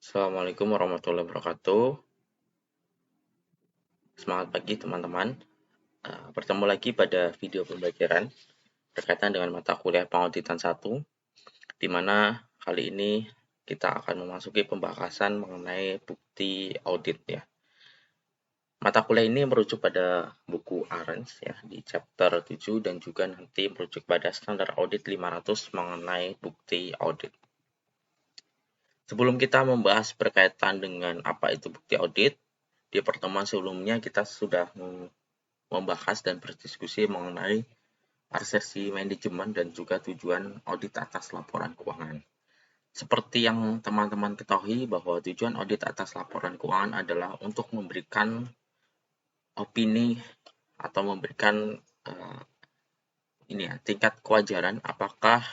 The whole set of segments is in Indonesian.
Assalamualaikum warahmatullahi wabarakatuh. Semangat pagi teman-teman. Bertemu lagi pada video pembelajaran berkaitan dengan mata kuliah pengauditan 1, di mana kali ini kita akan memasuki pembahasan mengenai bukti audit ya. Mata kuliah ini merujuk pada buku Arens ya di chapter 7 dan juga nanti merujuk pada standar audit 500 mengenai bukti audit. Sebelum kita membahas berkaitan dengan apa itu bukti audit, di pertemuan sebelumnya kita sudah membahas dan berdiskusi mengenai asessi manajemen dan juga tujuan audit atas laporan keuangan. Seperti yang teman-teman ketahui bahwa tujuan audit atas laporan keuangan adalah untuk memberikan opini atau memberikan tingkat kewajaran apakah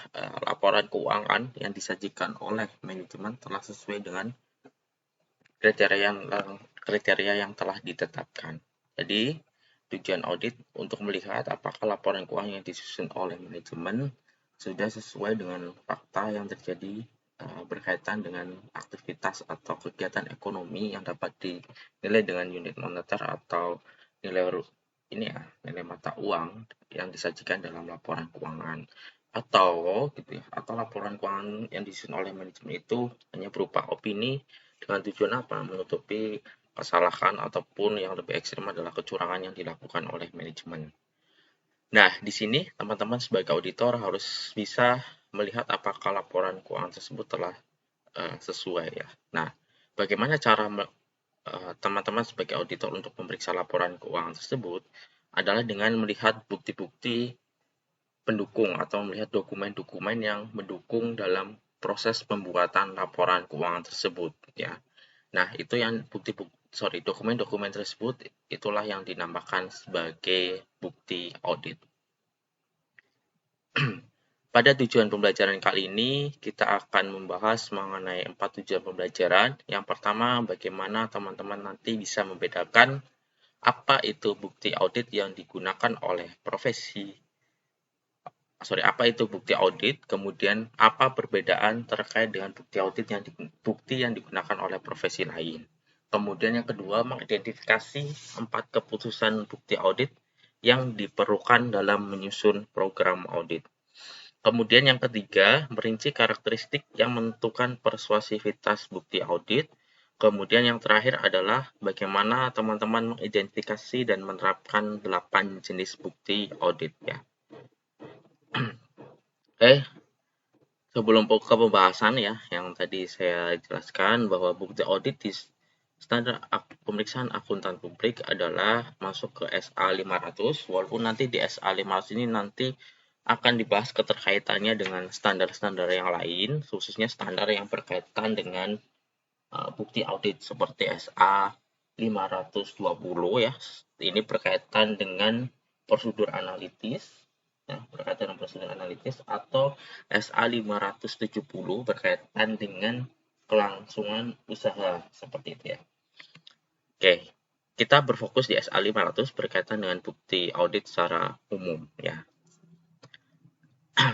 laporan keuangan yang disajikan oleh manajemen telah sesuai dengan kriteria yang telah ditetapkan. Jadi, tujuan audit untuk melihat apakah laporan keuangan yang disusun oleh manajemen sudah sesuai dengan fakta yang terjadi berkaitan dengan aktivitas atau kegiatan ekonomi yang dapat dinilai dengan unit moneter atau nilai mata uang yang disajikan dalam laporan keuangan, atau laporan keuangan yang disusun oleh manajemen itu hanya berupa opini dengan tujuan apa? Menutupi kesalahan ataupun yang lebih ekstrim adalah kecurangan yang dilakukan oleh manajemen. Nah, di sini teman-teman sebagai auditor harus bisa melihat apakah laporan keuangan tersebut telah sesuai ya. Nah, bagaimana cara teman-teman sebagai auditor untuk memeriksa laporan keuangan tersebut adalah dengan melihat bukti-bukti pendukung atau melihat dokumen-dokumen yang mendukung dalam proses pembuatan laporan keuangan tersebut ya. Nah, itu yang dokumen-dokumen tersebut itulah yang dinamakan sebagai bukti audit. Pada tujuan pembelajaran kali ini, kita akan membahas mengenai 4 tujuan pembelajaran. Yang pertama, bagaimana teman-teman nanti bisa membedakan apa itu bukti audit yang digunakan oleh apa itu bukti audit, kemudian apa perbedaan terkait dengan bukti yang digunakan oleh profesi lain. Kemudian yang kedua, mengidentifikasi 4 keputusan bukti audit yang diperlukan dalam menyusun program audit. Kemudian yang ketiga, merinci karakteristik yang menentukan persuasivitas bukti audit. Kemudian yang terakhir adalah bagaimana teman-teman mengidentifikasi dan menerapkan 8 jenis bukti audit ya. Oke, sebelum ke pembahasan ya, yang tadi saya jelaskan bahwa bukti audit di standar pemeriksaan akuntan publik adalah masuk ke SA 500, walaupun nanti di SA 500 ini nanti akan dibahas keterkaitannya dengan standar-standar yang lain, khususnya standar yang berkaitan dengan bukti audit seperti SA 520 ya. Ini berkaitan dengan prosedur analitis, berkaitan dengan prosedur analitis, atau SA 570 berkaitan dengan kelangsungan usaha seperti itu ya. Oke, kita berfokus di SA 500 berkaitan dengan bukti audit secara umum ya.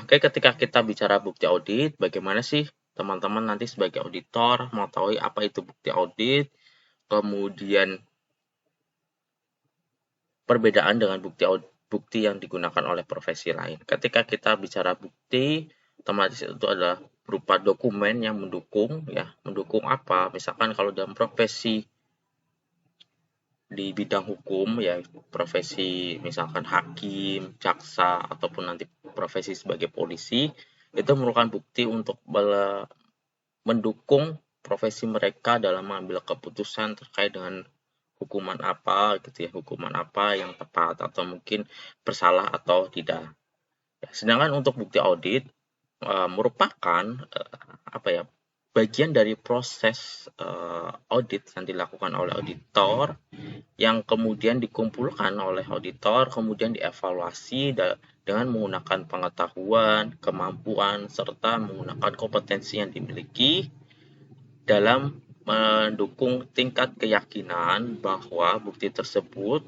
Oke, ketika kita bicara bukti audit, bagaimana sih teman-teman nanti sebagai auditor mengetahui apa itu bukti audit, kemudian perbedaan dengan bukti yang digunakan oleh profesi lain. Ketika kita bicara bukti, otomatis itu adalah berupa dokumen yang mendukung ya. Mendukung apa? Misalkan kalau dalam profesi di bidang hukum ya, profesi misalkan hakim, jaksa, ataupun nanti profesi sebagai polisi, itu merupakan bukti untuk mendukung profesi mereka dalam mengambil keputusan terkait dengan hukuman apa gitu ya, hukuman apa yang tepat atau mungkin bersalah atau tidak. Sedangkan untuk bukti audit merupakan bagian dari proses audit yang dilakukan oleh auditor yang kemudian dikumpulkan oleh auditor, kemudian dievaluasi dengan menggunakan pengetahuan, kemampuan, serta menggunakan kompetensi yang dimiliki dalam mendukung tingkat keyakinan bahwa bukti tersebut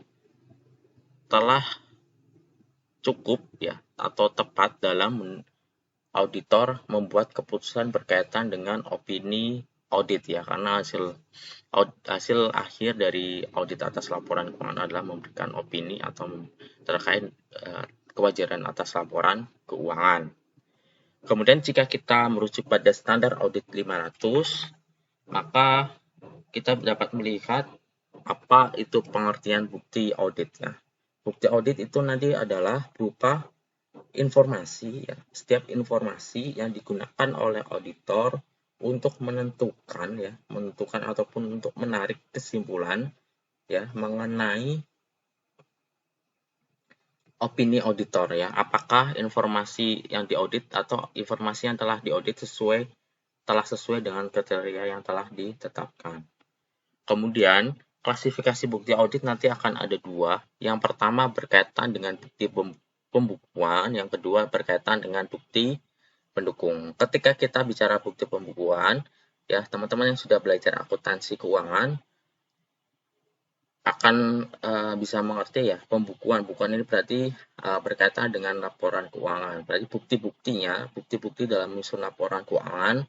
telah cukup ya atau tepat dalam auditor membuat keputusan berkaitan dengan opini audit ya, karena hasil akhir dari audit atas laporan keuangan adalah memberikan opini atau terkait kewajaran atas laporan keuangan. Kemudian jika kita merujuk pada standar audit 500, maka kita dapat melihat apa itu pengertian bukti audit ya. Bukti audit itu nanti adalah berupa informasi ya, setiap informasi yang digunakan oleh auditor untuk menentukan ataupun untuk menarik kesimpulan ya mengenai opini auditor ya, apakah informasi yang diaudit atau informasi yang telah diaudit telah sesuai dengan kriteria yang telah ditetapkan. Kemudian, klasifikasi bukti audit nanti akan ada dua. Yang pertama berkaitan dengan bukti pembukuan, yang kedua berkaitan dengan bukti pendukung. Ketika kita bicara bukti pembukuan, ya teman-teman yang sudah belajar akuntansi keuangan akan bisa mengerti ya, pembukuan ini berarti berkaitan dengan laporan keuangan. Berarti bukti-bukti dalam menyusun laporan keuangan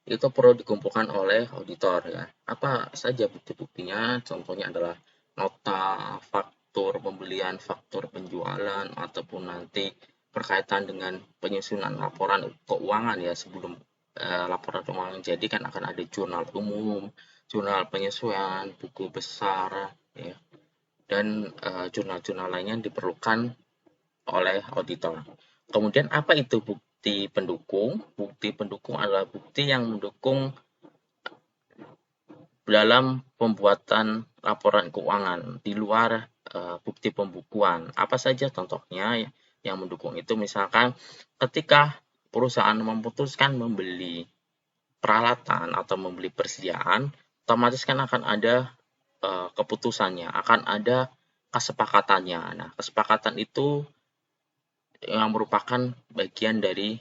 itu perlu dikumpulkan oleh auditor ya. Apa saja bukti-buktinya? Contohnya adalah nota, faktur pembelian, faktur penjualan, ataupun nanti berkaitan dengan penyusunan laporan keuangan ya, sebelum laporan keuangan jadi kan akan ada jurnal umum, jurnal penyesuaian, buku besar ya, dan jurnal-jurnal lainnya yang diperlukan oleh auditor. Kemudian apa itu bukti pendukung? Bukti pendukung adalah bukti yang mendukung dalam pembuatan laporan keuangan di luar bukti pembukuan. Apa saja contohnya yang mendukung itu? Misalkan ketika perusahaan memutuskan membeli peralatan atau membeli persediaan, otomatis kan akan ada keputusannya, akan ada kesepakatannya. Nah, kesepakatan itu yang merupakan bagian dari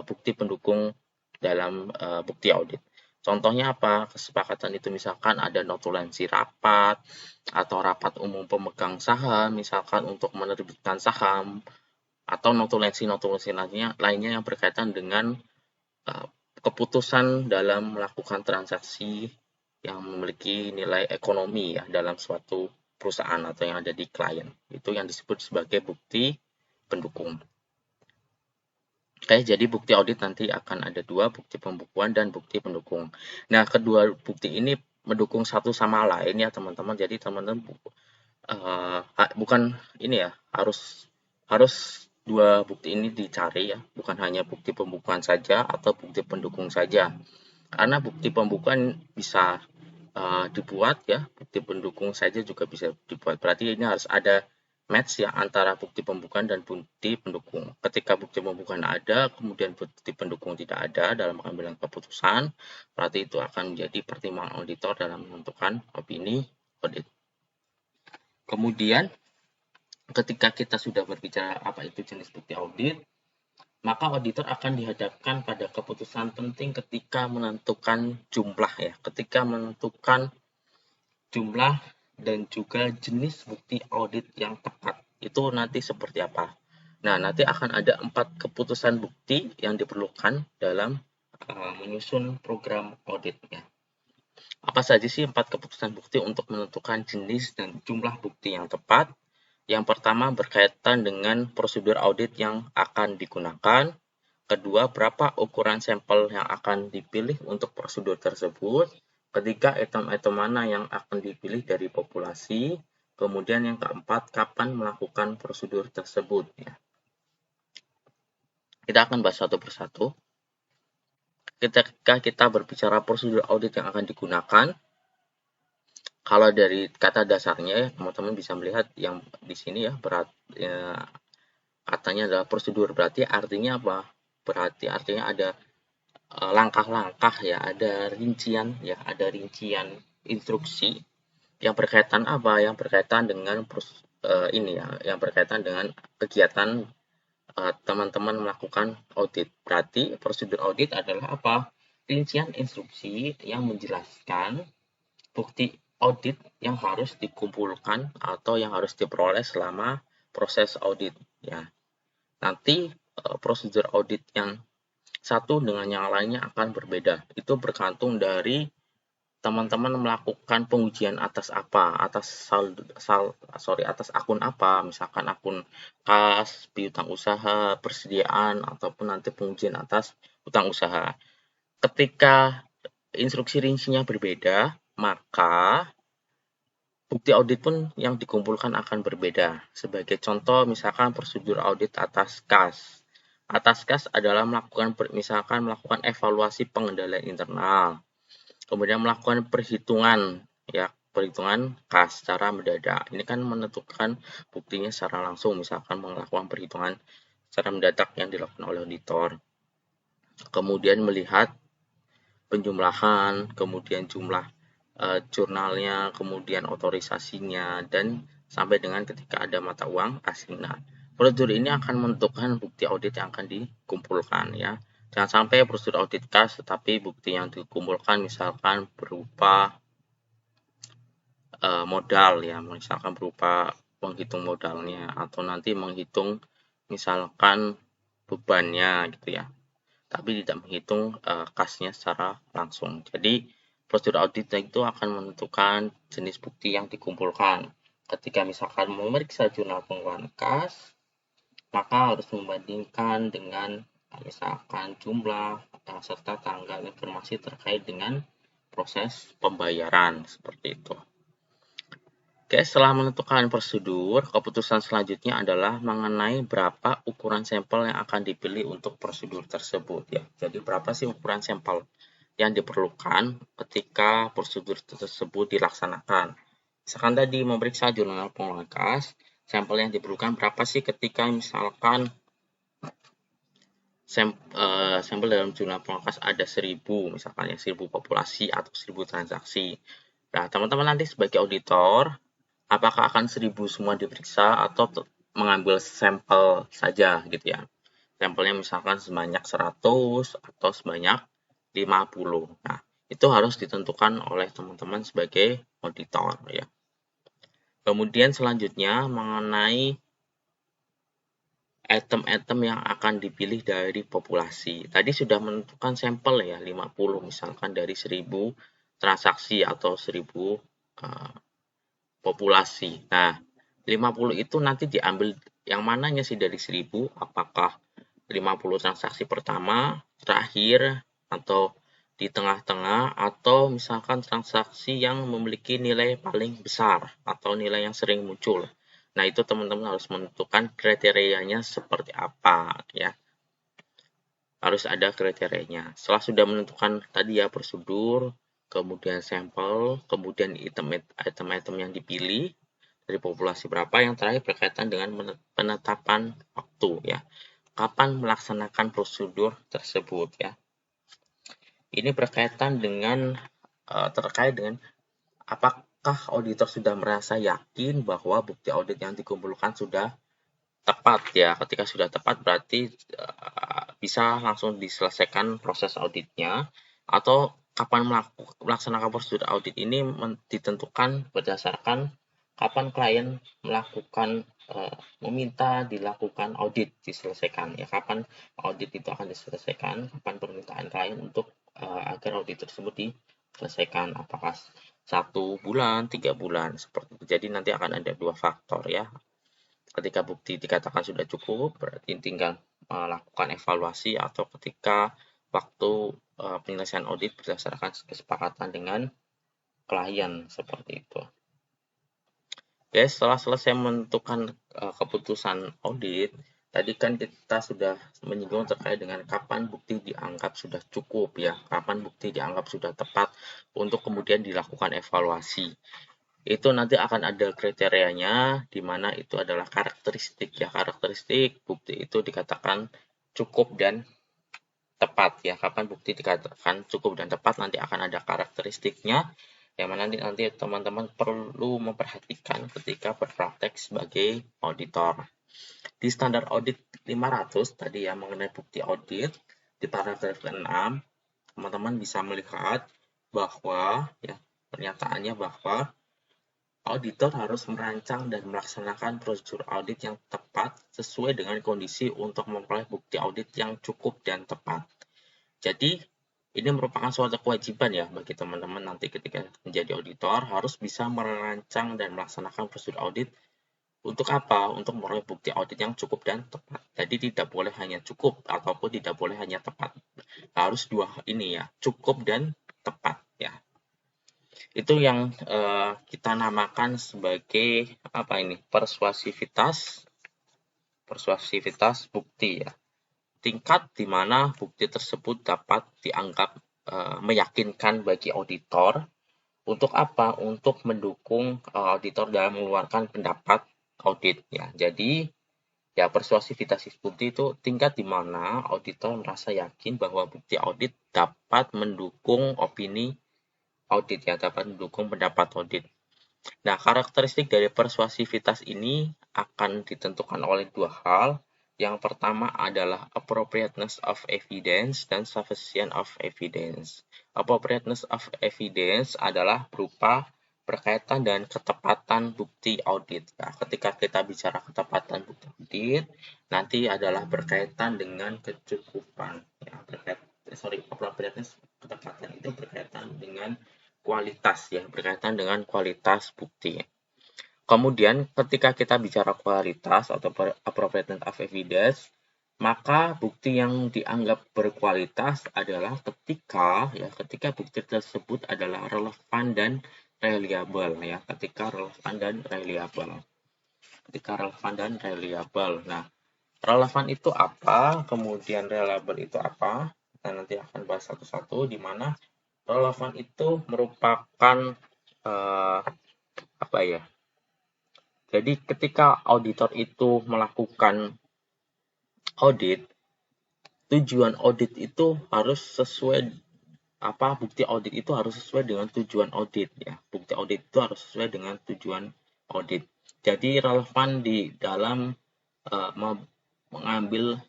bukti pendukung dalam bukti audit. Contohnya apa? Kesepakatan itu misalkan ada notulensi rapat atau rapat umum pemegang saham, misalkan untuk menerbitkan saham, atau notulensi lainnya yang berkaitan dengan keputusan dalam melakukan transaksi yang memiliki nilai ekonomi ya dalam suatu perusahaan atau yang ada di klien. Itu yang disebut sebagai bukti pendukung. Oke, jadi bukti audit nanti akan ada dua, bukti pembukuan dan bukti pendukung. Nah, kedua bukti ini mendukung satu sama lain ya teman-teman. Jadi teman-teman bukan ini ya, harus dua bukti ini dicari ya, bukan hanya bukti pembukuan saja atau bukti pendukung saja. Karena bukti pembukuan bisa dibuat ya, bukti pendukung saja juga bisa dibuat. Berarti ini harus ada match ya antara bukti pembukuan dan bukti pendukung. Ketika bukti pembukuan ada, kemudian bukti pendukung tidak ada dalam pengambilan keputusan, berarti itu akan menjadi pertimbangan auditor dalam menentukan opini audit. Kemudian, ketika kita sudah berbicara apa itu jenis bukti audit, maka auditor akan dihadapkan pada keputusan penting ketika menentukan jumlah ya, ketika menentukan jumlah dan juga jenis bukti audit yang tepat. Itu nanti seperti apa? Nah, nanti akan ada 4 keputusan bukti yang diperlukan dalam menyusun program audit ya. Apa saja sih 4 keputusan bukti untuk menentukan jenis dan jumlah bukti yang tepat? Yang pertama berkaitan dengan prosedur audit yang akan digunakan. Kedua, berapa ukuran sampel yang akan dipilih untuk prosedur tersebut. Ketiga, item-item mana yang akan dipilih dari populasi. Kemudian yang keempat, kapan melakukan prosedur tersebut. Ya. Kita akan bahas satu persatu. Ketika kita berbicara prosedur audit yang akan digunakan, kalau dari kata dasarnya ya, teman-teman bisa melihat yang di sini ya, katanya adalah prosedur, berarti artinya apa? Berarti artinya ada langkah-langkah ya, ada rincian instruksi yang berkaitan apa? Yang berkaitan dengan yang berkaitan dengan kegiatan teman-teman melakukan audit. Berarti prosedur audit adalah apa? Rincian instruksi yang menjelaskan bukti audit yang harus dikumpulkan atau yang harus diperoleh selama proses audit ya. Nanti prosedur audit yang satu dengan yang lainnya akan berbeda. Itu bergantung dari teman-teman melakukan pengujian atas apa, atas akun apa, misalkan akun kas, piutang usaha, persediaan, ataupun nanti pengujian atas utang usaha. Ketika instruksi rincinya berbeda, maka bukti audit pun yang dikumpulkan akan berbeda. Sebagai contoh, misalkan prosedur audit atas kas. Atas kas adalah misalkan melakukan evaluasi pengendalian internal, kemudian melakukan perhitungan kas secara mendadak. Ini kan menentukan buktinya secara langsung, misalkan melakukan perhitungan secara mendadak yang dilakukan oleh auditor. Kemudian melihat penjumlahan, kemudian jumlah jurnalnya, kemudian otorisasinya, dan sampai dengan ketika ada mata uang asing. Nah, prosedur ini akan menentukan bukti audit yang akan dikumpulkan ya. Jangan sampai prosedur audit kas tetapi bukti yang dikumpulkan misalkan berupa modal ya, misalkan berupa menghitung modalnya atau nanti menghitung misalkan bebannya gitu ya. Tapi tidak menghitung kasnya secara langsung. Jadi prosedur audit itu akan menentukan jenis bukti yang dikumpulkan. Ketika misalkan memeriksa jurnal pengeluaran kas, maka harus membandingkan dengan misalkan jumlah serta tanggal informasi terkait dengan proses pembayaran seperti itu. Oke, setelah menentukan prosedur, keputusan selanjutnya adalah mengenai berapa ukuran sampel yang akan dipilih untuk prosedur tersebut ya. Jadi berapa sih ukuran sampel yang diperlukan ketika prosedur tersebut dilaksanakan. Misalkan tadi memeriksa jurnal pengeluaran kas, sampel yang diperlukan berapa sih ketika misalkan sampel dalam jurnal pengeluaran kas ada 1000, misalkan ya 1000 populasi atau 1000 transaksi. Nah, teman-teman nanti sebagai auditor, apakah akan 1000 semua diperiksa atau mengambil sampel saja gitu ya. Sampelnya misalkan sebanyak 100 atau sebanyak 50. Nah, itu harus ditentukan oleh teman-teman sebagai auditor ya. Kemudian selanjutnya mengenai item-item yang akan dipilih dari populasi. Tadi sudah menentukan sampel ya, 50 misalkan dari 1000 transaksi atau 1000 populasi. Nah, 50 itu nanti diambil yang mananya sih dari 1000? Apakah 50 transaksi pertama, terakhir, atau di tengah-tengah, atau misalkan transaksi yang memiliki nilai paling besar atau nilai yang sering muncul. Nah, itu teman-teman harus menentukan kriterianya seperti apa ya. Harus ada kriterianya. Setelah sudah menentukan tadi ya prosedur, kemudian sampel, kemudian item-item yang dipilih dari populasi berapa, yang terakhir berkaitan dengan penetapan waktu ya. Kapan melaksanakan prosedur tersebut ya. Ini berkaitan dengan terkait dengan apakah auditor sudah merasa yakin bahwa bukti audit yang dikumpulkan sudah tepat ya. Ketika sudah tepat berarti bisa langsung diselesaikan proses auditnya, atau kapan melaksanakan prosedur audit ini ditentukan berdasarkan kapan klien melakukan meminta dilakukan audit diselesaikan ya, kapan audit itu akan diselesaikan, kapan permintaan klien untuk agar audit tersebut diselesaikan, apakah 1 bulan, 3 bulan seperti itu. Jadi nanti akan ada 2 faktor ya. Ketika bukti dikatakan sudah cukup, berarti tinggal melakukan evaluasi, atau ketika waktu penyelesaian audit berdasarkan kesepakatan dengan klien seperti itu. Oke, setelah selesai menentukan keputusan audit, tadi kan kita sudah menyinggung terkait dengan kapan bukti dianggap sudah cukup ya, kapan bukti dianggap sudah tepat untuk kemudian dilakukan evaluasi. Itu nanti akan ada kriterianya, di mana itu adalah karakteristik ya. Karakteristik bukti itu dikatakan cukup dan tepat ya. Kapan bukti dikatakan cukup dan tepat, nanti akan ada karakteristiknya, yang mana nanti teman-teman perlu memperhatikan ketika berpraktek sebagai auditor. Di standar audit 500 tadi ya, mengenai bukti audit, di paragraf 6 teman-teman bisa melihat bahwa ya, pernyataannya bahwa auditor harus merancang dan melaksanakan prosedur audit yang tepat sesuai dengan kondisi untuk memperoleh bukti audit yang cukup dan tepat. Jadi ini merupakan suatu kewajiban ya bagi teman-teman nanti ketika menjadi auditor harus bisa merancang dan melaksanakan prosedur audit. Untuk apa? Untuk memperoleh bukti audit yang cukup dan tepat. Jadi tidak boleh hanya cukup ataupun tidak boleh hanya tepat. Harus dua ini ya, cukup dan tepat ya. Itu yang kita namakan sebagai apa ini? Persuasivitas bukti ya. Tingkat di mana bukti tersebut dapat dianggap meyakinkan bagi auditor. Untuk apa? Untuk mendukung auditor dalam mengeluarkan pendapat audit ya. Jadi ya persuasivitas bukti itu tingkat di mana auditor merasa yakin bahwa bukti audit dapat mendukung opini audit ya, dapat mendukung pendapat audit. Nah, karakteristik dari persuasivitas ini akan ditentukan oleh dua hal. Yang pertama adalah appropriateness of evidence dan sufficient of evidence. Appropriateness of evidence adalah berupa berkaitan dan ketepatan bukti audit. Nah, ketika kita bicara ketepatan bukti audit, nanti adalah berkaitan dengan kecukupan. Ya, appropriateness ketepatan itu berkaitan dengan kualitas ya, berkaitan dengan kualitas bukti. Kemudian ketika kita bicara kualitas atau appropriateness of evidence, maka bukti yang dianggap berkualitas adalah ketika bukti tersebut adalah relevan dan reliable ya, ketika relevan dan reliable. Nah, relevan itu apa? Kemudian reliable itu apa? Kita nanti akan bahas satu-satu, di mana relevan itu merupakan apa ya? Jadi ketika auditor itu melakukan audit, tujuan audit itu harus sesuai bukti audit itu harus sesuai dengan tujuan audit ya. Bukti audit itu harus sesuai dengan tujuan audit. Jadi relevan di dalam mengambil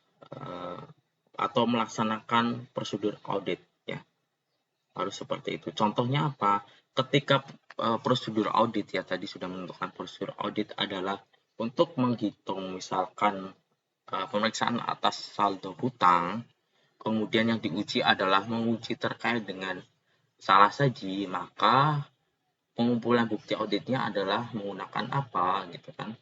atau melaksanakan prosedur audit ya. Harus seperti itu. Contohnya apa? Ketika prosedur audit ya, tadi sudah menentukan prosedur audit adalah untuk menghitung misalkan pemeriksaan atas saldo hutang, kemudian yang diuji adalah menguji terkait dengan salah saji, maka pengumpulan bukti auditnya adalah menggunakan apa gitu kan?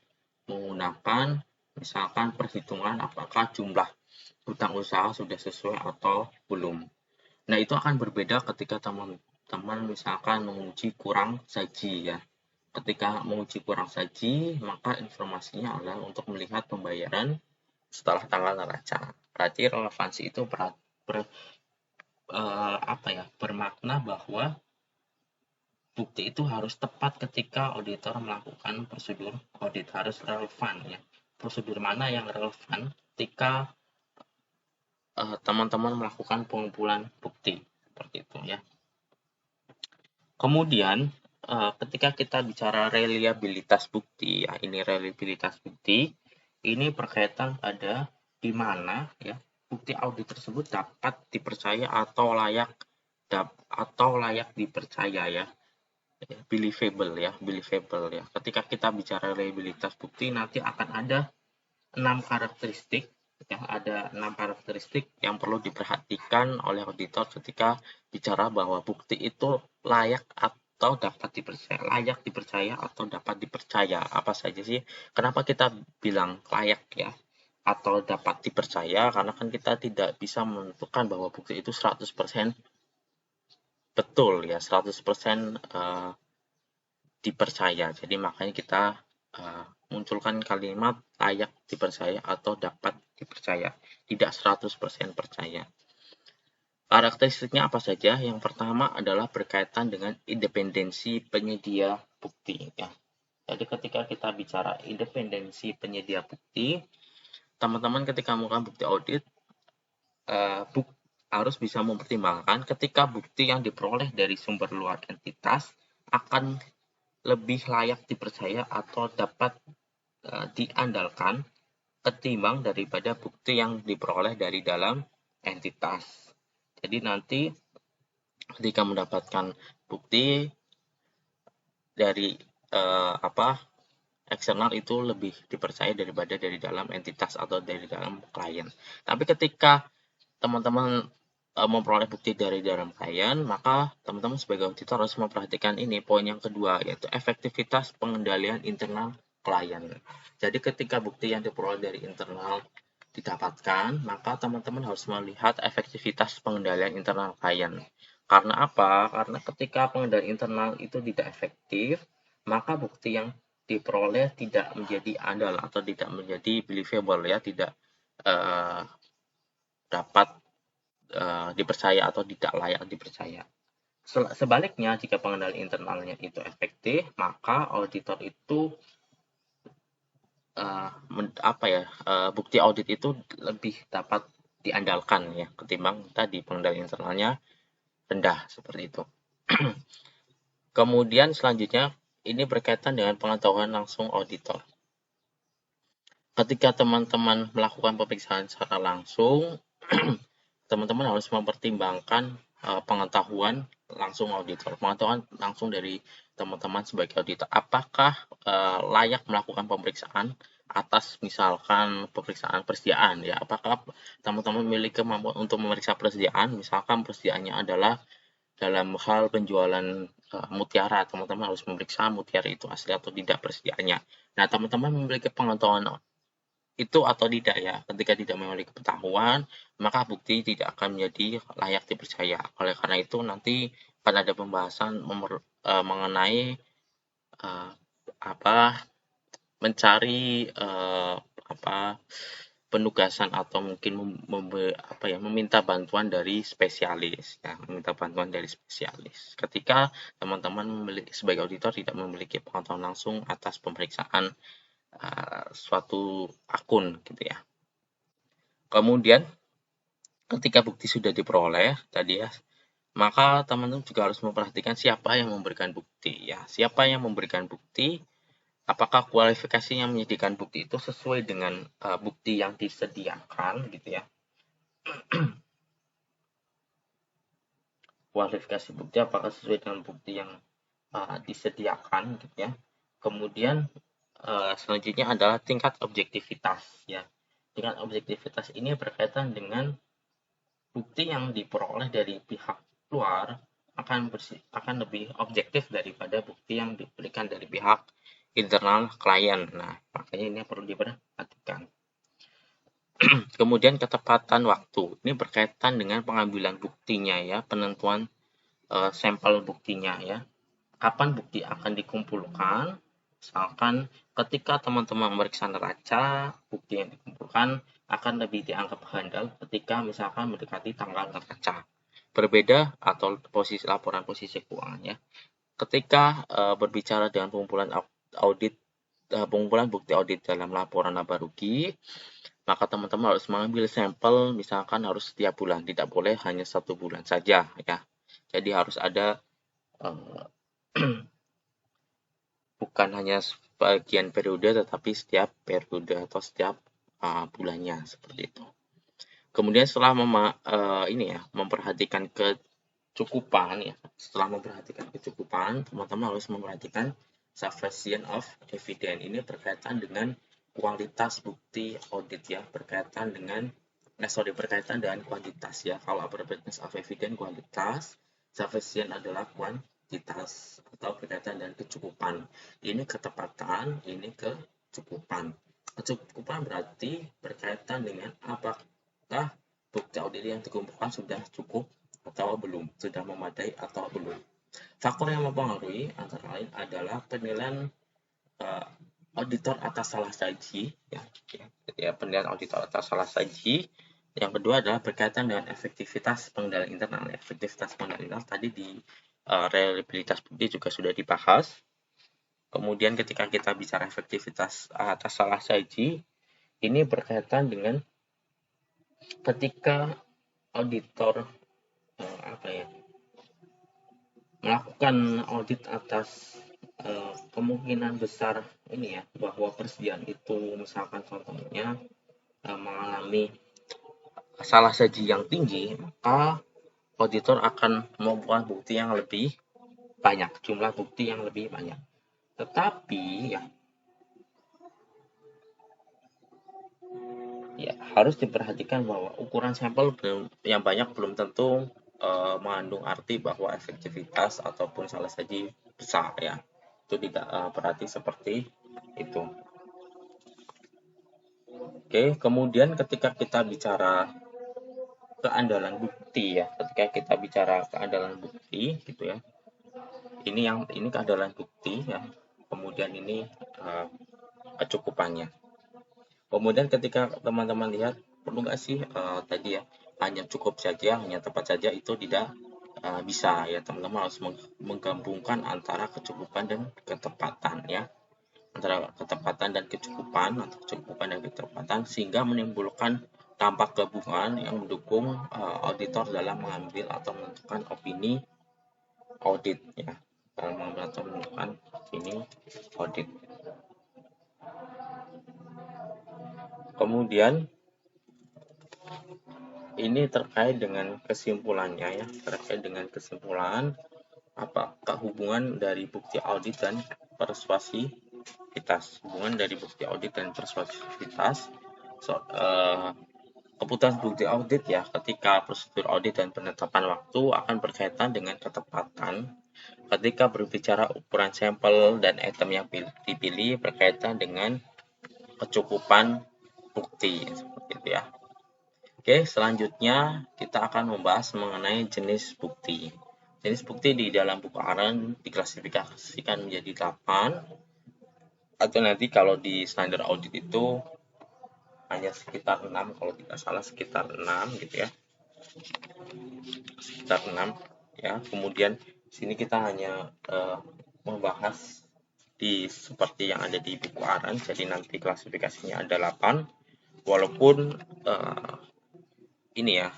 Menggunakan misalkan perhitungan apakah jumlah hutang usaha sudah sesuai atau belum. Nah, itu akan berbeda ketika teman-teman misalkan menguji kurang saji ya. Ketika menguji kurang saji, maka informasinya adalah untuk melihat pembayaran setelah tanggal neraca. Berarti relevansi itu bermakna bahwa bukti itu harus tepat ketika auditor melakukan prosedur audit, harus relevan ya. Prosedur mana yang relevan ketika teman-teman melakukan pengumpulan bukti seperti itu ya. Kemudian ketika kita bicara reliabilitas bukti ya, ini reliabilitas bukti ini berkaitan pada di mana ya bukti audit tersebut dapat dipercaya atau layak dipercaya ya. Believable ya. Ketika kita bicara reliabilitas bukti nanti akan ada 6 karakteristik yang perlu diperhatikan oleh auditor ketika bicara bahwa bukti itu layak dipercaya atau dapat dipercaya. Apa saja sih? Kenapa kita bilang layak ya atau dapat dipercaya? Karena kan kita tidak bisa menentukan bahwa bukti itu 100% betul ya, 100% dipercaya. Jadi makanya kita munculkan kalimat layak dipercaya atau dapat dipercaya, tidak 100% percaya. Karakteristiknya apa saja? Yang pertama adalah berkaitan dengan independensi penyedia bukti ya. Jadi ketika kita bicara independensi penyedia bukti, teman-teman ketika melakukan bukti audit harus bisa mempertimbangkan ketika bukti yang diperoleh dari sumber luar entitas akan lebih layak dipercaya atau dapat diandalkan ketimbang daripada bukti yang diperoleh dari dalam entitas. Jadi nanti ketika mendapatkan bukti dari eksternal itu lebih dipercaya daripada dari dalam entitas atau dari dalam klien. Tapi ketika teman-teman memperoleh bukti dari dalam klien, maka teman-teman sebagai auditor harus memperhatikan ini poin yang kedua, yaitu efektivitas pengendalian internal klien. Jadi ketika bukti yang diperoleh dari internal didapatkan, maka teman-teman harus melihat efektivitas pengendalian internal klien. Karena apa? Karena ketika pengendalian internal itu tidak efektif, maka bukti yang diperoleh tidak menjadi andal atau tidak menjadi believable, ya, tidak dapat dipercaya atau tidak layak dipercaya. Sebaliknya, jika pengendalian internalnya itu efektif, maka auditor itu bukti audit itu lebih dapat diandalkan, ya, ketimbang tadi pengendalian internalnya rendah seperti itu. Kemudian selanjutnya ini berkaitan dengan pengetahuan langsung auditor. Ketika teman-teman melakukan pemeriksaan secara langsung, teman-teman harus mempertimbangkan pengetahuan langsung auditor, pengetahuan langsung dari teman-teman sebagai auditor. Apakah layak melakukan pemeriksaan atas misalkan pemeriksaan persediaan, ya? Apakah teman-teman memiliki kemampuan untuk memeriksa persediaan? Misalkan persediaannya adalah dalam hal penjualan mutiara, teman-teman harus memeriksa mutiara itu asli atau tidak persediaannya. Nah, teman-teman memiliki pengetahuan itu atau tidak, ya. Ketika tidak memiliki pengetahuan, maka bukti tidak akan menjadi layak dipercaya. Oleh karena itu nanti akan ada pembahasan mengenai mencari penugasan atau mungkin meminta bantuan dari spesialis, ya, meminta bantuan dari spesialis. Ketika teman-teman sebagai auditor tidak memiliki pengetahuan langsung atas pemeriksaan suatu akun, gitu ya. Kemudian ketika bukti sudah diperoleh tadi, ya, maka teman-teman juga harus memperhatikan siapa yang memberikan bukti, ya. Siapa yang memberikan bukti, apakah kualifikasi yang menyediakan bukti itu sesuai dengan bukti yang disediakan, gitu ya. Kualifikasi bukti apakah sesuai dengan bukti yang disediakan, gitu ya. Kemudian selanjutnya adalah tingkat objektivitas, ya. Tingkat objektivitas ini berkaitan dengan bukti yang diperoleh dari pihak luar akan lebih objektif daripada bukti yang diberikan dari pihak internal klien. Nah, makanya ini perlu diperhatikan. Kemudian ketepatan waktu. Ini berkaitan dengan pengambilan buktinya, ya, penentuan sampel buktinya, ya. Kapan bukti akan dikumpulkan? Misalkan ketika teman-teman memeriksa neraca, bukti yang dikumpulkan akan lebih dianggap handal ketika misalkan mendekati tanggal neraca. Berbeda atau laporan posisi keuangan, ya. Ketika berbicara dengan pengumpulan bukti audit dalam laporan laba rugi, maka teman-teman harus mengambil sampel, misalkan harus setiap bulan, tidak boleh hanya 1 bulan saja, ya. Jadi harus ada bukan hanya sebagian periode, tetapi setiap periode atau setiap bulannya, seperti itu. Kemudian setelah memperhatikan kecukupan, ya, teman-teman harus memperhatikan sufficient of evidence. Ini berkaitan dengan kualitas bukti audit, ya, berkaitan dengan kuantitas, ya. Kalau abundance of evidence kualitas, sufficient adalah kuantitas atau berkaitan dengan kecukupan. Ini ketepatan, ini kecukupan. Kecukupan berarti berkaitan dengan apakah bukti audit yang dikumpulkan sudah cukup atau belum, sudah memadai atau belum. Faktor yang mempengaruhi antara lain adalah penilaian auditor atas salah saji, ya, penilaian auditor atas salah saji. Yang kedua adalah berkaitan dengan efektivitas pengendalian internal. Efektivitas pengendalian internal tadi di reliabilitas bukti juga sudah dibahas. Kemudian ketika kita bicara efektivitas atas salah saji, ini berkaitan dengan ketika auditor melakukan audit atas kemungkinan besar ini, ya, bahwa persediaan itu misalkan contohnya mengalami salah saji yang tinggi, maka auditor akan membuat bukti yang lebih banyak, jumlah bukti yang lebih banyak. Tetapi, ya, Ya, harus diperhatikan bahwa ukuran sampel yang banyak belum tentu mengandung arti bahwa efektivitas ataupun salah saji besar ya. Itu tidak berarti seperti itu. Oke, kemudian ketika kita bicara keandalan bukti ya, ketika kita bicara keandalan bukti gitu ya. Ini keandalan bukti ya. Kemudian ini kecukupannya. Kemudian ketika teman-teman lihat, perlu nggak sih tadi ya, hanya cukup saja, hanya tepat saja, itu tidak bisa ya, teman-teman harus menggabungkan antara kecukupan dan ketepatan ya, antara ketepatan dan kecukupan, atau kecukupan dan ketepatan, sehingga menimbulkan dampak gabungan yang mendukung auditor dalam mengambil atau menentukan opini audit ya, dalam mengambil atau menentukan opini audit. Kemudian ini terkait dengan kesimpulannya ya, terkait dengan kesimpulan apakah hubungan dari bukti audit dan persuasivitas. Hubungan dari bukti audit dan persuasivitas. So, keputusan bukti audit ya, ketika prosedur audit dan penetapan waktu akan berkaitan dengan ketepatan. Ketika berbicara ukuran sampel dan item yang dipilih berkaitan dengan kecukupan bukti seperti itu ya. Oke, selanjutnya kita akan membahas mengenai jenis bukti. Jenis bukti di dalam buku ARAN diklasifikasikan menjadi 8, atau nanti kalau di standar audit itu hanya sekitar 6, kalau tidak salah sekitar 6 gitu ya. Sekitar 6 ya. Kemudian sini kita hanya membahas di seperti yang ada di buku ARAN, jadi nanti klasifikasinya ada 8. Walaupun ini ya,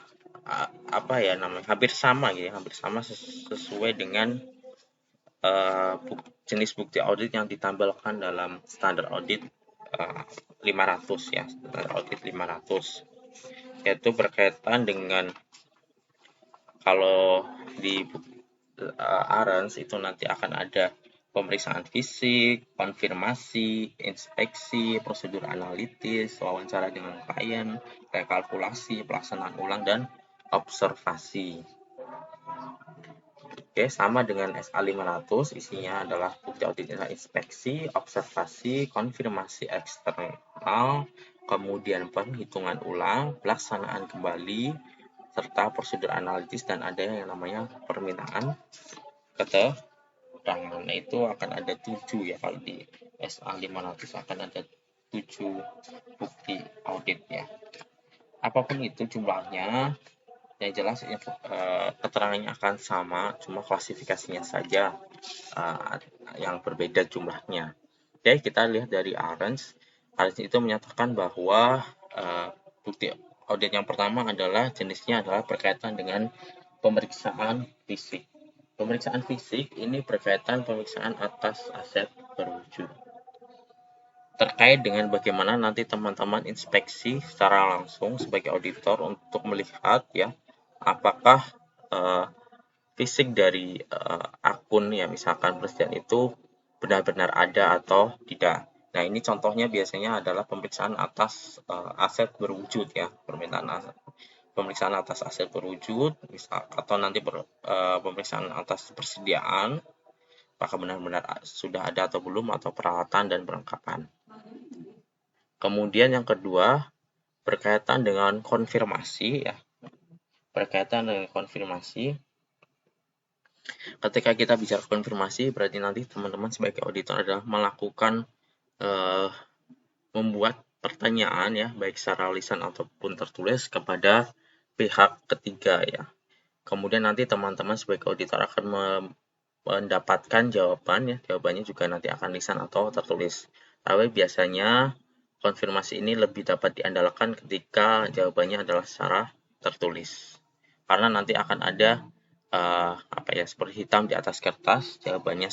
apa ya namanya, hampir sama gitu ya, hampir sama sesuai dengan jenis bukti audit yang ditampilkan dalam standar audit 500 ya, standar audit 500, yaitu berkaitan dengan kalau di ARANS itu nanti akan ada pemeriksaan fisik, konfirmasi, inspeksi, prosedur analitis, wawancara dengan klien, rekalkulasi, pelaksanaan ulang, dan observasi. Oke, sama dengan SA 500, isinya adalah bukti audit inspeksi, observasi, konfirmasi eksternal, kemudian perhitungan ulang, pelaksanaan kembali, serta prosedur analitis, dan ada yang namanya permintaan keterangan. Nah, itu akan ada 7 ya, kalau di SA 500 akan ada 7 bukti audit ya. Apapun itu jumlahnya, yang jelas keterangannya akan sama, cuma klasifikasinya saja yang berbeda jumlahnya. Oke, kita lihat dari ARANS. ARANS itu menyatakan bahwa bukti audit yang pertama adalah jenisnya adalah berkaitan dengan pemeriksaan fisik. Pemeriksaan fisik ini berkaitan pemeriksaan atas aset berwujud. Terkait dengan bagaimana nanti teman-teman inspeksi secara langsung sebagai auditor untuk melihat ya, apakah fisik dari akun ya, misalkan presiden itu benar-benar ada atau tidak. Nah, ini contohnya biasanya adalah pemeriksaan atas aset berwujud ya, pemeriksaan atas aset berwujud, misal, atau nanti pemeriksaan atas persediaan, apakah benar-benar sudah ada atau belum, atau peralatan dan perlengkapan. Kemudian yang kedua berkaitan dengan konfirmasi ya. Berkaitan dengan konfirmasi. Ketika kita bicara konfirmasi, berarti nanti teman-teman sebagai auditor adalah melakukan membuat pertanyaan ya, baik secara lisan ataupun tertulis kepada pihak ketiga ya. Kemudian nanti teman-teman sebagai auditor akan mendapatkan jawaban ya, jawabannya juga nanti akan lisan atau tertulis. Tapi biasanya konfirmasi ini lebih dapat diandalkan ketika jawabannya adalah secara tertulis. Karena nanti akan ada seperti hitam di atas kertas jawabannya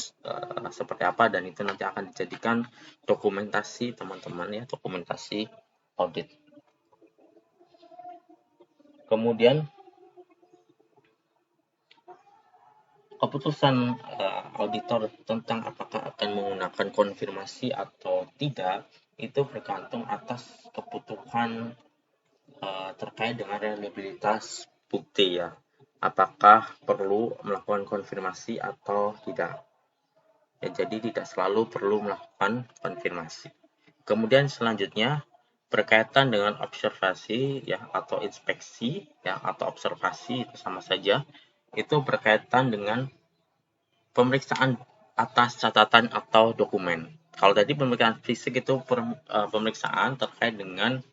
seperti apa, dan itu nanti akan dijadikan dokumentasi teman-teman ya, dokumentasi audit. Kemudian keputusan auditor tentang apakah akan menggunakan konfirmasi atau tidak itu bergantung atas kebutuhan terkait dengan reliabilitas bukti ya. Apakah perlu melakukan konfirmasi atau tidak? Ya, jadi tidak selalu perlu melakukan konfirmasi. Kemudian selanjutnya berkaitan dengan observasi ya atau inspeksi ya atau observasi itu sama saja. Itu berkaitan dengan pemeriksaan atas catatan atau dokumen. Kalau tadi pemeriksaan fisik itu pemeriksaan terkait dengan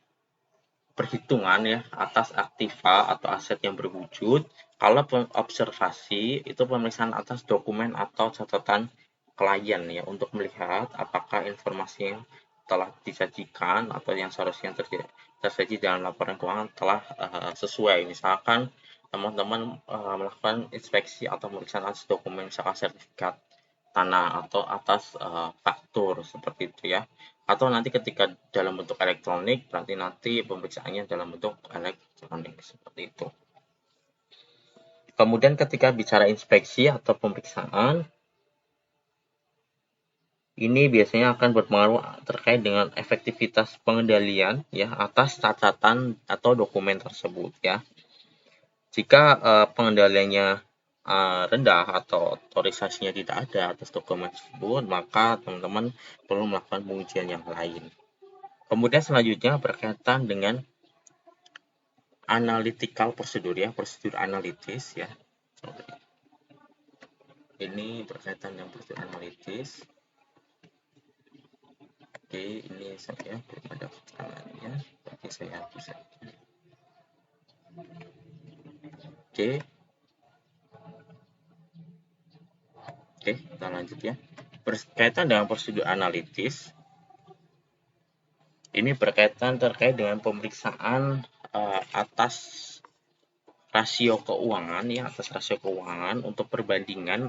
perhitungan ya atas aktiva atau aset yang berwujud. Kalau observasi itu pemeriksaan atas dokumen atau catatan klien ya untuk melihat apakah informasi yang telah disajikan atau yang seharusnya tersaji dalam laporan keuangan telah sesuai. Misalkan teman-teman melakukan inspeksi atau pemeriksaan atas dokumen misalkan sertifikat tanah atau atas faktur seperti itu ya. Atau nanti ketika dalam bentuk elektronik berarti nanti pemeriksaannya dalam bentuk elektronik seperti itu. Kemudian ketika bicara inspeksi atau pemeriksaan ini biasanya akan berpengaruh terkait dengan efektivitas pengendalian ya atas catatan atau dokumen tersebut ya. Jika pengendaliannya rendah atau otorisasinya tidak ada atas dokumen tersebut, maka teman-teman perlu melakukan pengujian yang lain. Kemudian selanjutnya berkaitan dengan analytical prosedur ya, prosedur analitis ya. Ini berkaitan dengan prosedur analitis. Oke, ini saya belum ada keterangannya, berarti saya hapus saja. Oke, kita lanjut ya. Berkaitan dengan prosedur analitis, ini berkaitan terkait dengan pemeriksaan atas rasio keuangan ya, atas rasio keuangan untuk perbandingan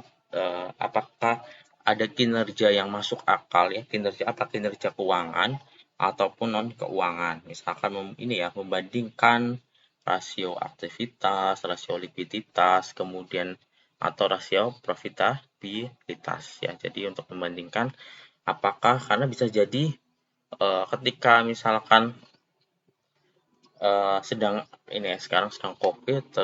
apakah ada kinerja yang masuk akal ya, kinerja keuangan ataupun non keuangan. Misalkan ini ya membandingkan rasio aktivitas, rasio likuiditas, kemudian atau rasio profitabilitas ya. Jadi untuk membandingkan apakah karena bisa jadi ketika misalkan sedang ini ya sekarang sedang COVID,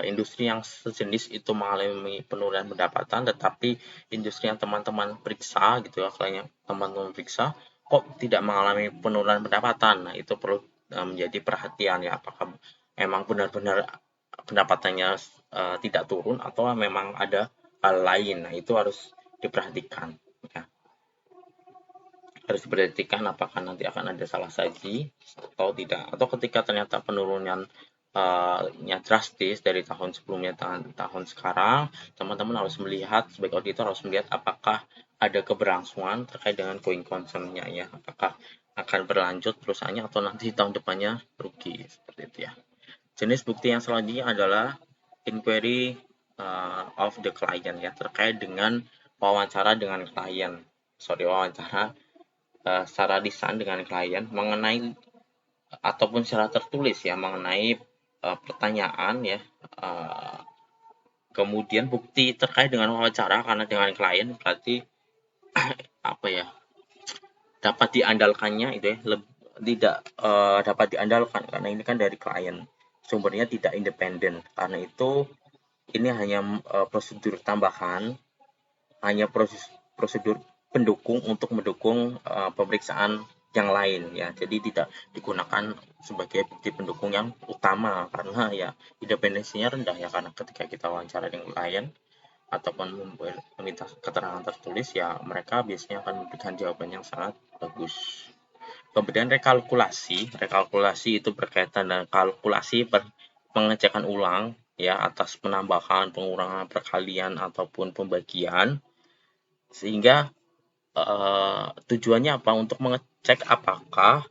industri yang sejenis itu mengalami penurunan pendapatan, tetapi industri yang teman-teman periksa gitu ya, klien yang teman-teman periksa kok tidak mengalami penurunan pendapatan. Nah, itu perlu menjadi perhatian ya, apakah memang benar-benar pendapatannya tidak turun atau memang ada hal lain. Nah, itu harus diperhatikan ya. Harus diperhatikan apakah nanti akan ada salah saji atau tidak, atau ketika ternyata penurunannya drastis dari tahun sebelumnya tahun sekarang, teman-teman harus melihat sebagai auditor harus melihat apakah ada keberlangsungan terkait dengan going concern-nya ya, apakah akan berlanjut perusahaannya atau nanti tahun depannya rugi seperti itu ya. Jenis bukti yang selanjutnya adalah inquiry of the client ya, terkait dengan wawancara dengan klien. Wawancara secara lisan dengan klien mengenai ataupun secara tertulis ya mengenai pertanyaan ya, kemudian bukti terkait dengan wawancara karena dengan klien berarti apa ya, dapat diandalkannya itu ya tidak dapat diandalkan karena ini kan dari klien, sumbernya tidak independen, karena itu ini hanya prosedur tambahan, hanya prosedur pendukung untuk mendukung pemeriksaan yang lain ya. Jadi tidak digunakan sebagai bukti pendukung yang utama karena ya independensinya rendah ya, karena ketika kita wawancara dengan klien ataupun meminta keterangan tertulis ya mereka biasanya akan memberikan jawaban yang sangat bagus. Kemudian rekalkulasi itu berkaitan dengan kalkulasi pengecekan ulang ya atas penambahan, pengurangan, perkalian ataupun pembagian, sehingga tujuannya apa? Untuk mengecek apakah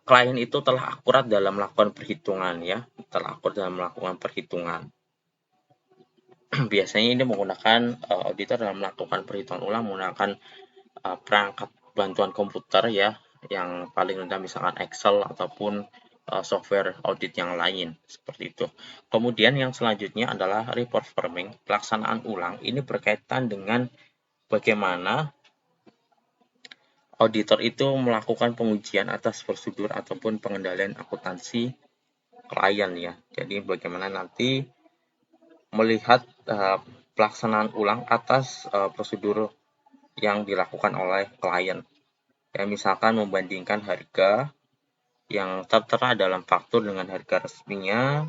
klien itu telah akurat dalam melakukan perhitungan ya, telah akurat dalam melakukan perhitungan. Biasanya ini menggunakan auditor dalam melakukan perhitungan ulang menggunakan perangkat bantuan komputer ya, yang paling rendah misalkan Excel ataupun software audit yang lain seperti itu. Kemudian yang selanjutnya adalah reforming, pelaksanaan ulang. Ini berkaitan dengan bagaimana auditor itu melakukan pengujian atas prosedur ataupun pengendalian akuntansi klien ya. Jadi bagaimana nanti melihat pelaksanaan ulang atas prosedur yang dilakukan oleh klien. Ya, misalkan membandingkan harga yang tertera dalam faktur dengan harga resminya,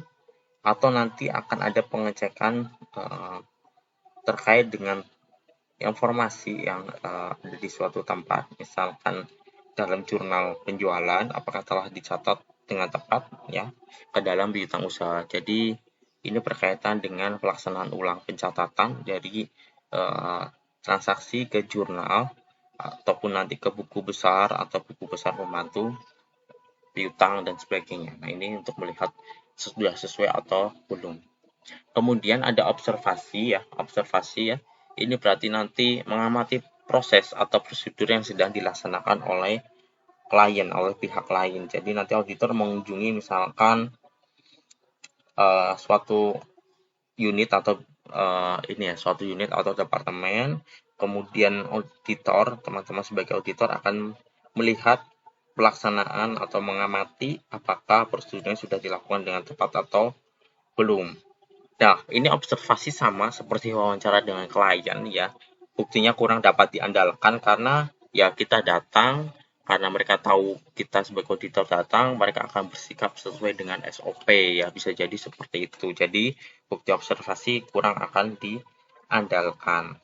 atau nanti akan ada pengecekan terkait dengan informasi yang ada di suatu tempat, misalkan dalam jurnal penjualan apakah telah dicatat dengan tepat ya ke dalam piutang usaha. Jadi ini berkaitan dengan pelaksanaan ulang pencatatan dari transaksi ke jurnal ataupun nanti ke buku besar atau buku besar pembantu piutang dan sebagainya. Nah, ini untuk melihat sudah sesuai atau belum. Kemudian ada observasi ya. Ini berarti nanti mengamati proses atau prosedur yang sedang dilaksanakan oleh klien, oleh pihak lain. Jadi nanti auditor mengunjungi misalkan suatu unit atau suatu unit atau departemen. Kemudian auditor, teman-teman sebagai auditor akan melihat pelaksanaan atau mengamati apakah prosedurnya sudah dilakukan dengan tepat atau belum. Nah, ini observasi sama seperti wawancara dengan klien ya. Buktinya kurang dapat diandalkan karena ya kita datang, karena mereka tahu kita sebagai auditor datang, mereka akan bersikap sesuai dengan SOP ya, bisa jadi seperti itu. Jadi bukti observasi kurang akan diandalkan.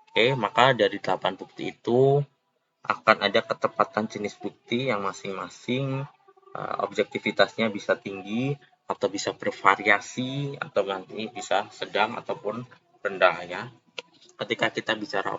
Oke, maka dari 8 bukti itu akan ada ketepatan jenis bukti yang masing-masing objektivitasnya bisa tinggi atau bisa bervariasi atau nanti bisa sedang ataupun rendah ya. Ketika kita bicara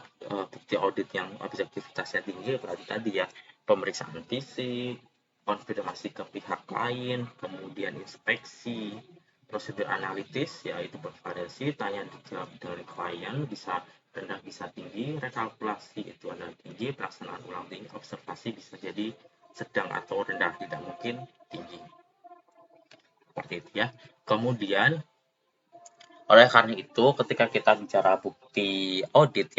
bukti audit yang objektivitasnya tinggi berarti tadi ya pemeriksaan fisik, konfirmasi ke pihak lain, kemudian inspeksi, prosedur analitis yaitu bervariasi, tanya dijawab dari klien bisa rendah bisa tinggi, rekalkulasi itu adalah tinggi, pelaksanaan ulang tinggi, observasi bisa jadi sedang atau rendah, tidak mungkin tinggi. Seperti itu ya. Kemudian oleh karena itu ketika kita bicara bukti audit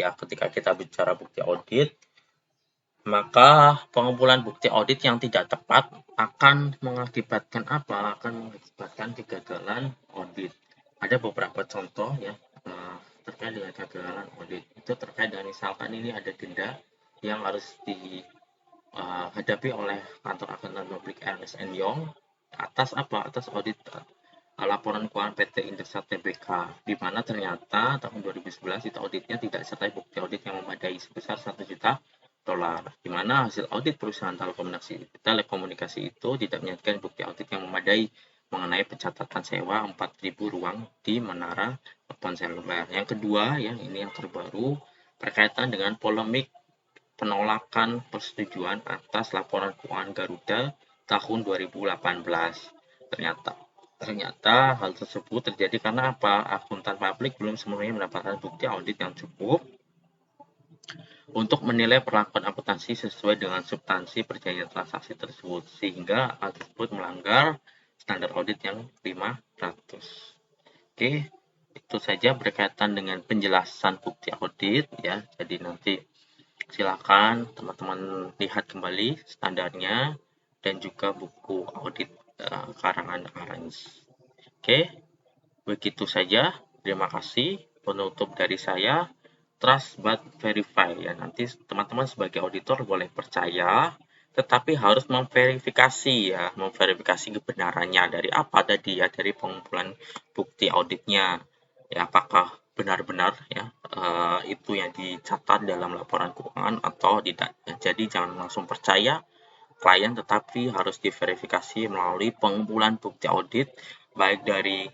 maka pengumpulan bukti audit yang tidak tepat akan mengakibatkan apa? Akan mengakibatkan kegagalan audit. Ada beberapa contoh ya terkait dengan kegagalan audit. Itu terkait dengan misalkan ini ada denda yang harus dihadapi oleh kantor akuntan publik Ernst & Young atas apa? Atas audit laporan keuangan PT Indosat Tbk, di mana ternyata tahun 2011 itu auditnya tidak disertai bukti audit yang memadai sebesar 1 juta dolar, di mana hasil audit perusahaan telekomunikasi itu tidak menyajikan bukti audit yang memadai mengenai pencatatan sewa 4.000 ruang di Menara Ponseluler. Yang kedua, ini yang terbaru, berkaitan dengan polemik penolakan persetujuan atas laporan keuangan Garuda tahun 2018. Ternyata hal tersebut terjadi karena apa? Akuntan publik belum semuanya mendapatkan bukti audit yang cukup untuk menilai perlakuan akuntansi sesuai dengan substansi perjanjian transaksi tersebut, sehingga hal tersebut melanggar standar audit yang 500. Oke, itu saja berkaitan dengan penjelasan bukti audit ya. Jadi nanti silakan teman-teman lihat kembali standarnya dan juga buku audit karangan Arens. Oke, begitu saja. Terima kasih. Penutup dari saya. Trust but verify ya. Nanti teman-teman sebagai auditor boleh percaya, tetapi harus memverifikasi ya, memverifikasi kebenarannya dari apa tadi ya, dari pengumpulan bukti auditnya. Ya, apakah benar-benar ya itu yang dicatat dalam laporan keuangan atau tidak. Ya, jadi jangan langsung percaya klien, tetapi harus diverifikasi melalui pengumpulan bukti audit baik dari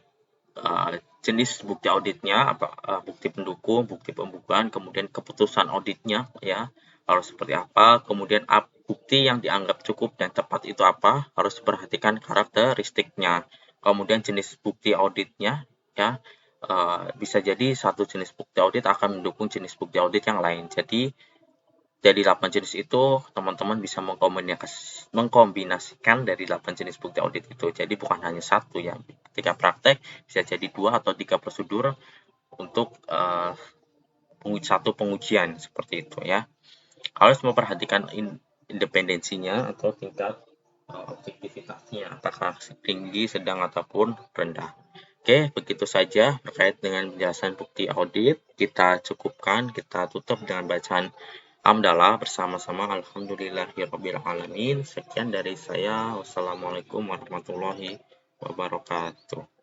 jenis bukti auditnya, bukti pendukung, bukti pembukuan, kemudian keputusan auditnya ya harus seperti apa, kemudian bukti yang dianggap cukup dan tepat itu apa, harus diperhatikan karakteristiknya, kemudian jenis bukti auditnya ya bisa jadi satu jenis bukti audit akan mendukung jenis bukti audit yang lain. Jadi dari 8 jenis itu teman-teman bisa mengkombinasikan dari 8 jenis bukti audit itu. Jadi bukan hanya satu ya. Ketika praktek bisa jadi 2 atau 3 prosedur untuk satu pengujian seperti itu ya. harus memperhatikan independensinya atau tingkat objektivitasnya, apakah tinggi, sedang, ataupun rendah. Oke, begitu saja terkait dengan penjelasan bukti audit. Kita cukupkan, kita tutup dengan bacaan hamdalah bersama-sama. Alhamdulillahirrabbilalamin. Sekian dari saya. Wassalamualaikum warahmatullahi wabarakatuh.